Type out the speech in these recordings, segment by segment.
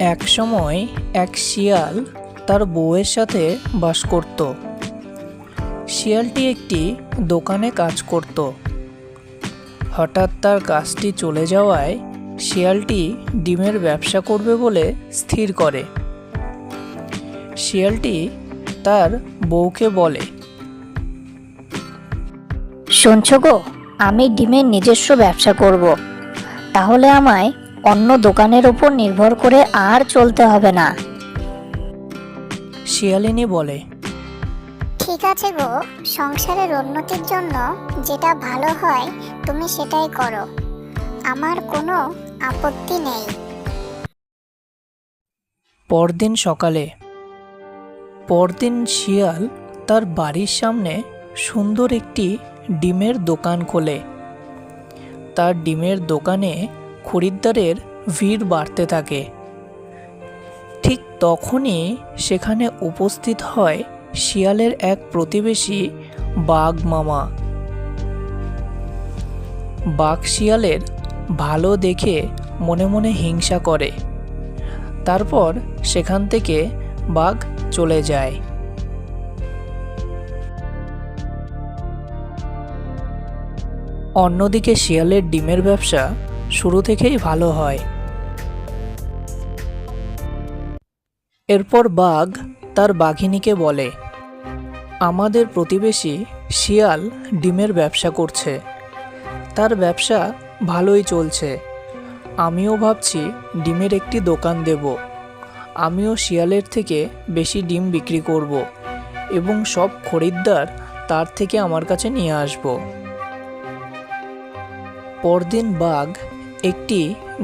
এক সময় এক শিয়াল তার বউয়ের সাথে বাস করত। শিয়ালটি একটি দোকানে কাজ করত। হঠাৎ তার কাজটি চলে যাওয়ায় শিয়ালটি ডিমের ব্যবসা করবে বলে স্থির করে। শিয়ালটি তার বউকে বলে, শুনছো গো, আমি ডিমের নিজস্ব ব্যবসা করব। তাহলে আমায় অন্য দোকানের উপর নির্ভর করে আর চলতে হবে না। শিয়ালিনী বলে, ঠিক আছে গো, সংসারের উন্নতির জন্য যেটা ভালো হয় তুমি সেটাই করো, আমার কোনো আপত্তি নেই। পরদিন সকালে শিয়াল তার বাড়ির সামনে সুন্দর একটি ডিমের দোকান খোলে। তার ডিমের দোকানে খরিদ্দারের ভিড় বাড়তে থাকে। ঠিক তখনই সেখানে উপস্থিত হয় শিয়ালের এক প্রতিবেশী বাঘ মামা। বাঘ শিয়ালের ভালো দেখে মনে মনে হিংসা করে। তারপর সেখান থেকে বাঘ চলে যায়। অন্যদিকে শিয়ালের ডিমের ব্যবসা শুরু থেকেই ভালো হয়। এরপর বাঘ তার বাঘিনীকে বলে, আমাদের প্রতিবেশী শিয়াল ডিমের ব্যবসা করছে, তার ব্যবসা ভালোই চলছে। আমিও ভাবছি ডিমের একটি দোকান দেব। আমিও শিয়ালের থেকে বেশি ডিম বিক্রি করব এবং সব খরিদ্দার তার থেকে আমার কাছে নিয়ে আসব। পরদিন বাঘ একটি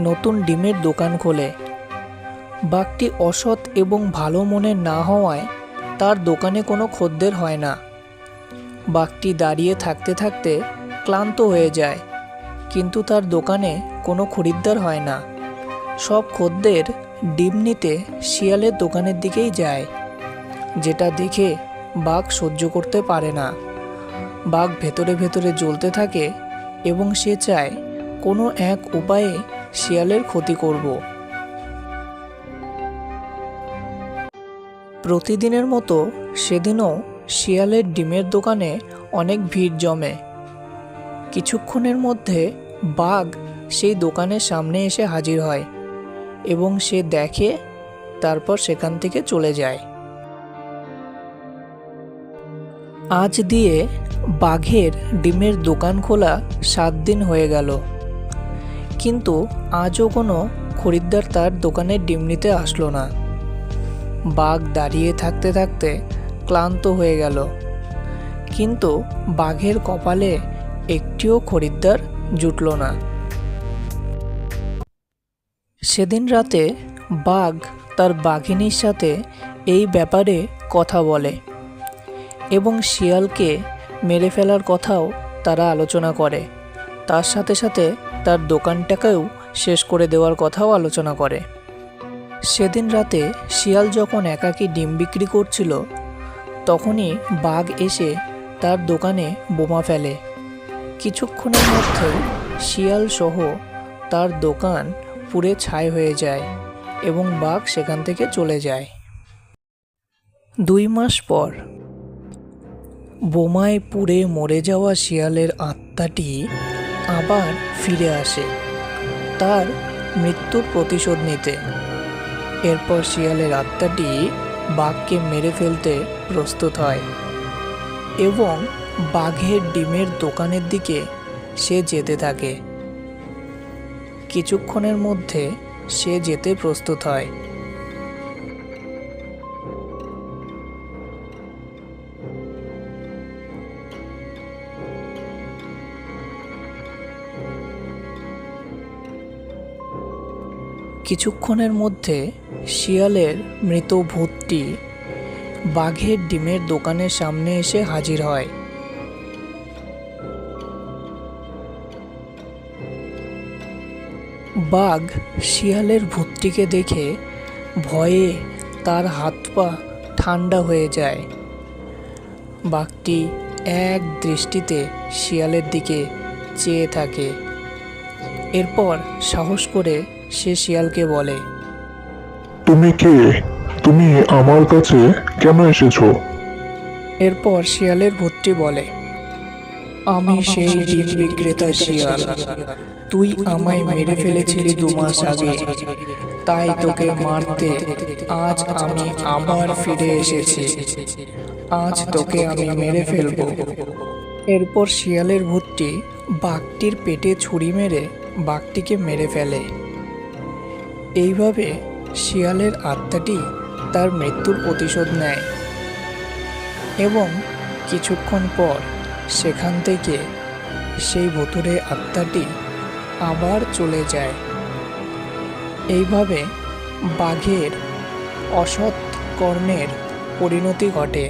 নতুন ডিমের দোকান খোলে। বাঘটি অসৎ এবং ভালো মনের না হওয়ায় তার দোকানে কোনো খদ্দের হয় না। বাঘটি দাঁড়িয়ে থাকতে থাকতে ক্লান্ত হয়ে যায়, কিন্তু তার দোকানে কোনো খরিদ্দার হয় না। সব খদ্দের ডিম নিতে শিয়ালের দোকানের দিকেই যায়, যেটা দেখে বাঘ সহ্য করতে পারে না। বাঘ ভেতরে ভেতরে জ্বলতে থাকে এবং সে চায় কোনো এক উপায়ে শিয়ালের ক্ষতি করব। প্রতিদিনের মতো সেদিনও শিয়ালের ডিমের দোকানে অনেক ভিড় জমে। কিছুক্ষণের মধ্যে বাঘ সেই দোকানের সামনে এসে হাজির হয় এবং সে দেখে, তারপর সেখান থেকে চলে যায়। আজ দিয়ে বাঘের ডিমের দোকান খোলা 7 দিন হয়ে গেল, কিন্তু আজও কোনো খরিদ্দার তার দোকানে ডিম নিতে আসলো না। বাঘ দাঁড়িয়ে থাকতে থাকতে ক্লান্ত হয়ে গেল, কিন্তু বাঘের কপালে একটিও খরিদ্দার জুটল না। সেদিন রাতে বাঘ তার বাঘিনীর সাথে এই ব্যাপারে কথা বলে এবং শিয়ালকে মেরে ফেলার কথাও তারা আলোচনা করে। তার সাথে সাথে তার দোকানটাকেও শেষ করে দেওয়ার কথাও আলোচনা করে। সেদিন রাতে শিয়াল যখন একাকী ডিম বিক্রি করছিল, তখনই বাঘ এসে তার দোকানে বোমা ফেলে। কিছুক্ষণের মধ্যে শিয়াল সহ তার দোকান পুড়ে ছাই হয়ে যায় এবং বাঘ সেখান থেকে চলে যায়। 2 মাস পর বোমায় পুড়ে মরে যাওয়া শিয়ালের আত্মাটি আবার ফিরে আসে তার মৃত্যুর প্রতিশোধ নিতে। এরপর শিয়ালের আত্মাটি বাঘকে মেরে ফেলতে প্রস্তুত হয় এবং বাঘের ডিমের দোকানের দিকে সে যেতে থাকে। কিছুক্ষণের মধ্যে সে যেতে প্রস্তুত হয়। কিছুক্ষণের মধ্যে শিয়ালের মৃত ভূতটি বাঘের ডিমের দোকানের সামনে এসে হাজির হয়। বাঘ শিয়ালের ভূতটিকে দেখে ভয়ে তার হাত পা ঠান্ডা হয়ে যায়। বাঘটি এক দৃষ্টিতে শিয়ালের দিকে চেয়ে থাকে। এরপর সাহস করে সে শিয়ালকে বলে, তুমি কে? তুমি আমার কাছে কেন এসেছো? এরপর শিয়ালের ভূতটি বলে, আমি সেই ডিম বিক্রেতা শিয়াল। তুই আমায় মেরে ফেলেছিলি 2 মাস আগে, তাই তোকে মারতে আজ আমি আবার ফিরে এসেছি। আজ তোকে আমি মেরে ফেলবো। এরপর শিয়ালের ভূতটি বাঘটির পেটে ছুরি মেরে বাঘটিকে মেরে ফেলে। এইভাবে শিয়ালের আত্মাটি তার মৃত্যুর প্রতিশোধ নেয় এবং কিছুক্ষণ পর সেখান থেকে সেই ভুতুড়ে আত্মাটি আবার চলে যায়। এইভাবে বাঘের অসৎ কর্মের পরিণতি ঘটে।